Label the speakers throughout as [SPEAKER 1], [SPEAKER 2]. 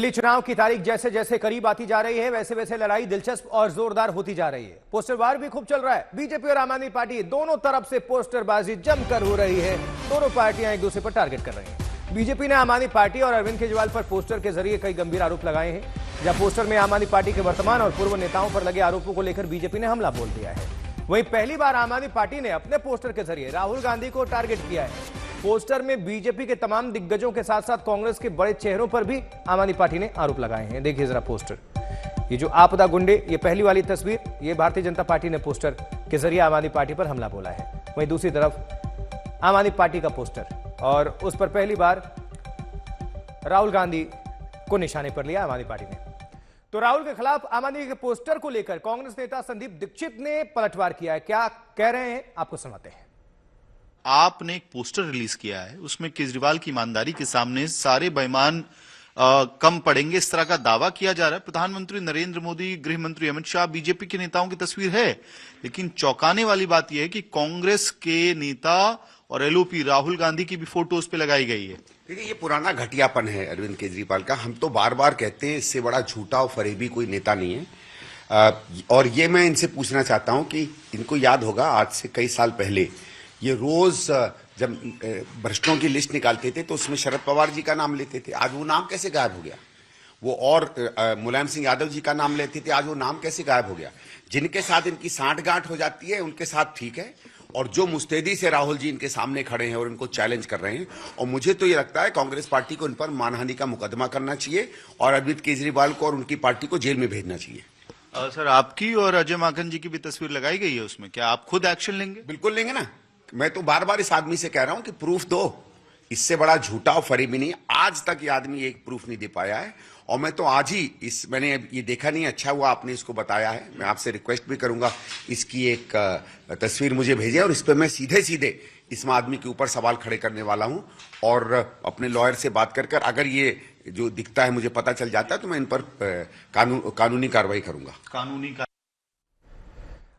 [SPEAKER 1] दिल्ली चुनाव की तारीख जैसे जैसे करीब आती जा रही है वैसे वैसे लड़ाई दिलचस्प और जोरदार होती जा रही है। पोस्टरवार भी खूब चल रहा है। बीजेपी और आम आदमी पार्टी दोनों तरफ से पोस्टरबाजी जमकर हो रही है। दोनों पार्टियां एक दूसरे पर टारगेट कर रही हैं। बीजेपी ने आम आदमी पार्टी और अरविंद केजरीवाल पर पोस्टर के जरिए कई गंभीर आरोप लगाए हैं। जहां पोस्टर में आम आदमी पार्टी के वर्तमान और पूर्व नेताओं पर लगे आरोपों को लेकर बीजेपी ने हमला बोल दिया है। वहीं पहली बार आम आदमी पार्टी ने अपने पोस्टर के जरिए राहुल गांधी को टारगेट किया है। पोस्टर में बीजेपी के तमाम दिग्गजों के साथ साथ कांग्रेस के बड़े चेहरों पर भी आम आदमी पार्टी ने आरोप लगाए हैं। देखिए जरा पोस्टर, ये जो आपदा गुंडे, ये पहली वाली तस्वीर, ये भारतीय जनता पार्टी ने पोस्टर के जरिए आम आदमी पार्टी पर हमला बोला है। वहीं दूसरी तरफ आम आदमी पार्टी का पोस्टर और उस पर पहली बार राहुल गांधी को निशाने पर लिया आम आदमी पार्टी ने। तो राहुल के खिलाफ आम आदमी के पोस्टर को लेकर कांग्रेस नेता संदीप दीक्षित ने पलटवार किया है। क्या कह रहे हैं आपको सुनाते हैं।
[SPEAKER 2] आपने एक पोस्टर रिलीज किया है, उसमें केजरीवाल की ईमानदारी के सामने सारे बेईमान कम पड़ेंगे, इस तरह का दावा किया जा रहा है। प्रधानमंत्री नरेंद्र मोदी, गृह मंत्री अमित शाह, बीजेपी के नेताओं की तस्वीर है। लेकिन चौंकाने वाली बात यह है कि कांग्रेस के नेता और एलओपी राहुल गांधी की भी फोटो उस पर लगाई गई है।
[SPEAKER 3] देखिए, ये पुराना घटियापन है अरविंद केजरीवाल का। हम तो बार बार कहते हैं इससे बड़ा झूठा और फरेबी कोई नेता नहीं है। और ये मैं इनसे पूछना चाहता हूं कि इनको याद होगा आज से कई साल पहले ये रोज जब भ्रष्टों की लिस्ट निकालते थे तो उसमें शरद पवार जी का नाम लेते थे। आज वो नाम कैसे गायब हो गया? वो और मुलायम सिंह यादव जी का नाम लेते थे, आज वो नाम कैसे गायब हो गया? जिनके साथ इनकी सांठगांठ हो जाती है उनके साथ ठीक है, और जो मुस्तैदी से राहुल जी इनके सामने खड़े हैं और इनको चैलेंज कर रहे हैं, और मुझे तो ये लगता है कांग्रेस पार्टी को इन पर मानहानि का मुकदमा करना चाहिए और अरविंद केजरीवाल को और उनकी पार्टी को जेल में भेजना चाहिए।
[SPEAKER 2] सर, आपकी और अजय माकन जी की भी तस्वीर लगाई गई है उसमें, क्या आप खुद एक्शन लेंगे?
[SPEAKER 3] बिल्कुल लेंगे ना। मैं तो बार बार इस आदमी से कह रहा हूं कि प्रूफ दो। इससे बड़ा झूठा और फरेबी नहीं, आज तक ये आदमी एक प्रूफ नहीं दे पाया है। और मैं तो आज ही मैंने ये देखा नहीं, अच्छा हुआ आपने इसको बताया है। मैं आपसे रिक्वेस्ट भी करूंगा इसकी एक तस्वीर मुझे भेजें और इस पर मैं सीधे सीधे इस आदमी के ऊपर सवाल खड़े करने वाला हूं और अपने लॉयर से बात कर अगर ये जो दिखता है मुझे पता चल जाता है तो मैं इन पर कानूनी कार्रवाई करूंगा।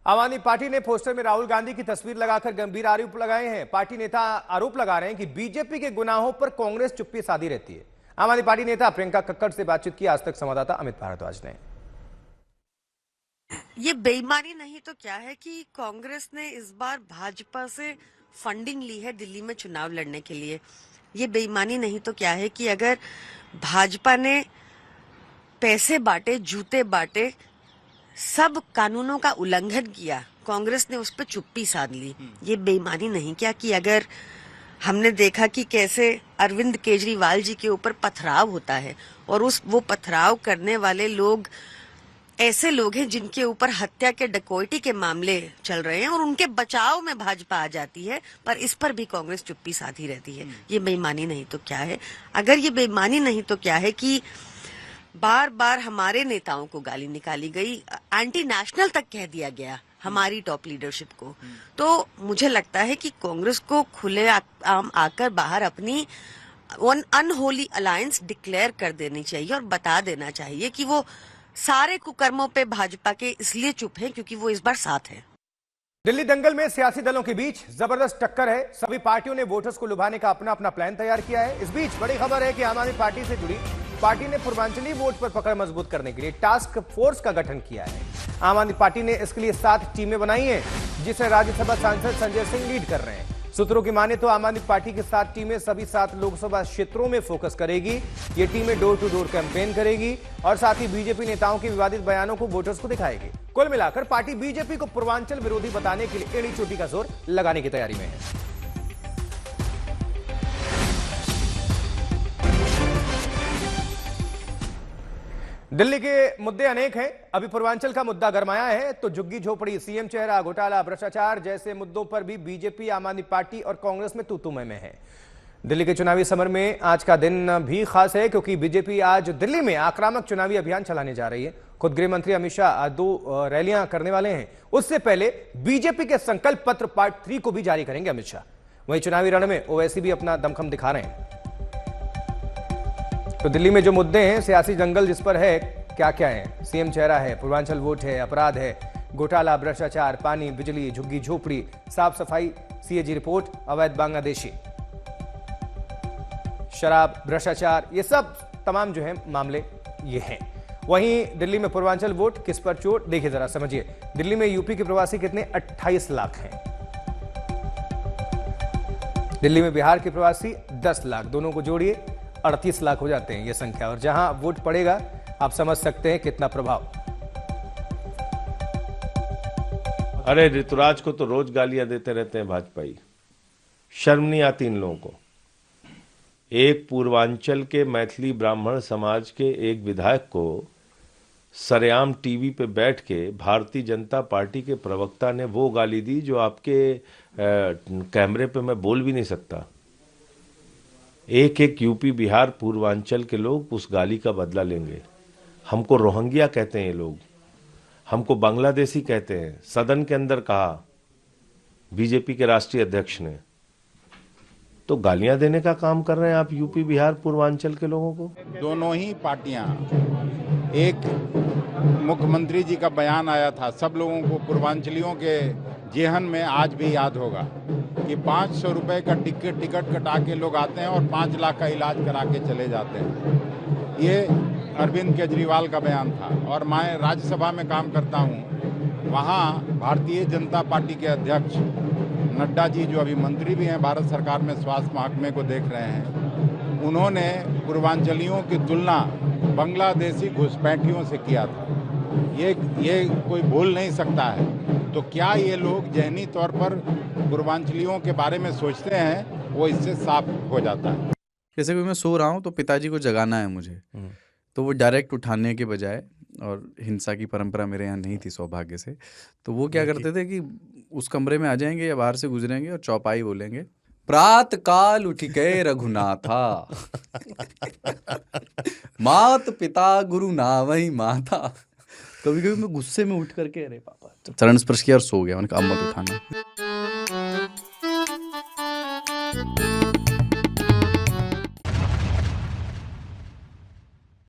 [SPEAKER 1] आम आदमी पार्टी ने पोस्टर में राहुल गांधी की तस्वीर लगाकर गंभीर आरोप लगाए हैं। पार्टी नेता आरोप लगा रहे हैं कि बीजेपी के गुनाहों पर कांग्रेस चुप्पी साधी रहती है। आम आदमी पार्टी नेता प्रियंका कक्कड़ से बातचीत की आज तक संवाददाता अमित भारद्वाज ने।
[SPEAKER 4] ये बेईमानी नहीं तो क्या है कि कांग्रेस ने इस बार भाजपा से फंडिंग ली है दिल्ली में चुनाव लड़ने के लिए। ये बेईमानी नहीं तो क्या है कि अगर भाजपा ने पैसे बांटे, जूते बांटे, सब कानूनों का उल्लंघन किया, कांग्रेस ने उस पर चुप्पी साध ली। ये बेईमानी नहीं क्या कि अगर हमने देखा कि कैसे अरविंद केजरीवाल जी के ऊपर पथराव होता है और वो पथराव करने वाले लोग ऐसे लोग हैं जिनके ऊपर हत्या के, डकैती के मामले चल रहे हैं और उनके बचाव में भाजपा आ जाती है, पर इस पर भी कांग्रेस चुप्पी साधी रहती है। ये बेईमानी नहीं तो क्या है? अगर ये बेईमानी नहीं तो क्या है कि बार बार हमारे नेताओं को गाली निकाली गई, एंटी नेशनल तक कह दिया गया हमारी टॉप लीडरशिप को। तो मुझे लगता है कि कांग्रेस को खुले आम आकर बाहर अपनी अनहोली अलायंस डिक्लेयर कर देनी चाहिए और बता देना चाहिए कि वो सारे कुकर्मों पे भाजपा के इसलिए चुप है क्योंकि वो इस बार साथ है।
[SPEAKER 1] दिल्ली दंगल में सियासी दलों के बीच जबरदस्त टक्कर है। सभी पार्टियों ने वोटर्स को लुभाने का अपना अपना प्लान तैयार किया है। इस बीच बड़ी खबर है कि आम आदमी पार्टी से जुड़ी पार्टी ने पूर्वांचली वोट पर पकड़ मजबूत करने के लिए टास्क फोर्स का गठन किया है। आम आदमी पार्टी ने इसके लिए 7 टीमें बनाई हैं, जिसे राज्यसभा सांसद संजय सिंह लीड कर रहे हैं। सूत्रों की माने तो आम आदमी पार्टी की 7 टीमें सभी 7 लोकसभा क्षेत्रों में फोकस करेगी। ये टीमें डोर टू डोर कैंपेन करेगी और साथ ही बीजेपी नेताओं के विवादित बयानों को वोटर्स को दिखाएगी। कुल मिलाकर पार्टी बीजेपी को पूर्वांचल विरोधी बताने के लिए एड़ी चोटी का जोर लगाने की तैयारी में है। दिल्ली के मुद्दे अनेक हैं। अभी पूर्वांचल का मुद्दा गरमाया है तो झुग्गी झोपड़ी, सीएम चेहरा, घोटाला, भ्रष्टाचार जैसे मुद्दों पर भी बीजेपी, आम आदमी पार्टी और कांग्रेस में तू में है। दिल्ली के चुनावी समर में आज का दिन भी खास है क्योंकि बीजेपी आज दिल्ली में आक्रामक चुनावी अभियान चलाने जा रही है। खुद गृह मंत्री अमित शाह 2 रैलियां करने वाले हैं। उससे पहले बीजेपी के संकल्प पत्र पार्ट 3 को भी जारी करेंगे अमित शाह। वहीं चुनावी रण में ओवैसी भी अपना दमखम दिखा रहे हैं। तो दिल्ली में जो मुद्दे हैं, सियासी जंगल जिस पर है, क्या क्या है? सीएम चेहरा है, पूर्वांचल वोट है, अपराध है, घोटाला, भ्रष्टाचार, पानी, बिजली, झुग्गी झोपड़ी, साफ सफाई, सीएजी रिपोर्ट, अवैध बांग्लादेशी, शराब, भ्रष्टाचार, ये सब तमाम जो है मामले ये हैं। वहीं दिल्ली में पूर्वांचल वोट किस पर चोट, देखिए जरा समझिए। दिल्ली में यूपी के प्रवासी कितने, 28 लाख हैं। दिल्ली में बिहार के प्रवासी 10 लाख, दोनों को जोड़िए 38 लाख हो जाते हैं ये संख्या। और जहां वोट पड़ेगा आप समझ सकते हैं कितना प्रभाव।
[SPEAKER 5] अरे ऋतुराज को तो रोज गालियां देते रहते हैं भाजपाई, शर्म नहीं आती इन लोगों को। एक पूर्वांचल के मैथिली ब्राह्मण समाज के एक विधायक को सरेआम टीवी पे बैठ के भारतीय जनता पार्टी के प्रवक्ता ने वो गाली दी जो आपके कैमरे पे मैं बोल भी नहीं सकता। एक एक यूपी बिहार पूर्वांचल के लोग उस गाली का बदला लेंगे। हमको रोहिंग्या कहते हैं ये लोग, हमको बांग्लादेशी कहते हैं। सदन के अंदर कहा बीजेपी के राष्ट्रीय अध्यक्ष ने, तो गालियां देने का काम कर रहे हैं आप यूपी बिहार पूर्वांचल के लोगों को।
[SPEAKER 6] दोनों ही पार्टियां, एक मुख्यमंत्री जी का बयान आया था, सब लोगों को पूर्वांचलियों के जेहन में आज भी याद होगा कि 500 रुपए का टिकट कटा के लोग आते हैं और 5 लाख का इलाज करा के चले जाते हैं। ये अरविंद केजरीवाल का बयान था। और मैं राज्यसभा में काम करता हूँ, वहाँ भारतीय जनता पार्टी के अध्यक्ष नड्डा जी, जो अभी मंत्री भी हैं भारत सरकार में, स्वास्थ्य महकमे को देख रहे हैं, उन्होंने पूर्वांचलियों की तुलना बांग्लादेशी घुसपैठियों से किया था। ये कोई बोल नहीं सकता है। तो क्या ये लोग ज़हनी तौर पर पूर्वांचलियों के बारे में सोचते हैं, वो इससे साफ हो जाता है।
[SPEAKER 7] जैसे कि मैं सो रहा हूँ तो पिताजी को जगाना है मुझे, तो वो डायरेक्ट उठाने के बजाय, और हिंसा की परंपरा मेरे यहाँ नहीं थी सौभाग्य से, तो वो क्या करते थे कि उस कमरे में आ जाएंगे या बाहर से गुजरेंगे और चौपाई बोलेंगे, प्रात काल उठ गए रघुनाथा मात पिता गुरु नावही माता। कभी कभी मैं गुस्से में उठ करके, अरे पापा, चरण स्पर्श किया और सो गया। मैंने कहा अम्मा को उठाना।